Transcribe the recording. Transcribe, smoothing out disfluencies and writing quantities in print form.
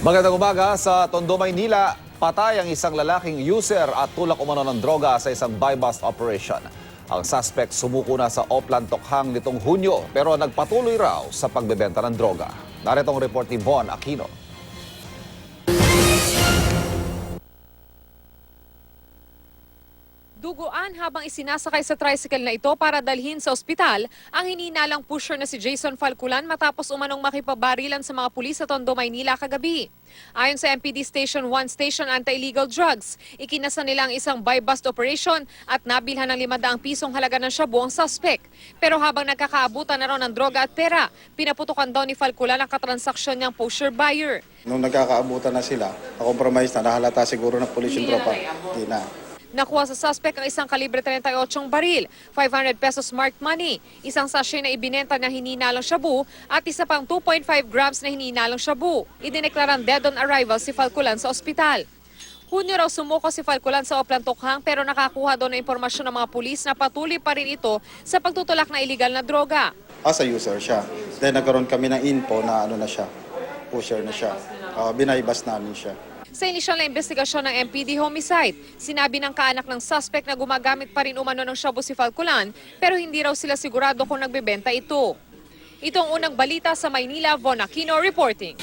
Magandang umaga sa Tondo, Maynila. Patay ang isang lalaking user at tulak umano ng droga sa isang buy-bust operation. Ang suspect sumuko na sa Oplan Tokhang nitong Hunyo pero nagpatuloy raw sa pagbebenta ng droga. Narito ang report ni Von Aquino. Duguan habang isinasakay sa tricycle na ito para dalhin sa ospital ang hininalang pusher na si Jason Falculan matapos umanong makipabarilan sa mga pulis sa Tondo, Maynila kagabi. Ayon sa MPD Station 1 Station Anti-Illegal Drugs, ikinasa nila ang isang buy-bust operation at nabilhan ng 500 pisong halaga ng shabu ang suspect. Pero habang nagkakaabutan na raw ng droga at pera, pinaputukan daw ni Falculan ang katransaksyon niyang pusher buyer. Nung nagkakaabutan na sila, na-compromise na, nahalata siguro ng pulis yung tropa. Hindi na. Nakuha sa suspect ang isang kalibre 38 baril, 500 pesos marked money, isang sachet na ibinenta na hininalang shabu at isa pang 2.5 grams na hininalang shabu. Idineklarang dead on arrival si Falculan sa ospital. Hunyo raw sumuko si Falculan sa Oplan Tokhang pero nakakuha doon ng impormasyon ng mga pulis na patuloy pa rin ito sa pagtutulak na illegal na droga. As a user siya. Then nagkaroon kami ng info na na siya, pusher na siya. Binaybas namin siya. Sa inisyal na investigasyon ng MPD Homicide, sinabi ng kaanak ng suspect na gumagamit pa rin umano ng shabu si Falculan pero hindi raw sila sigurado kung nagbebenta ito. Ito ang unang balita sa Maynila, Von Aquino reporting.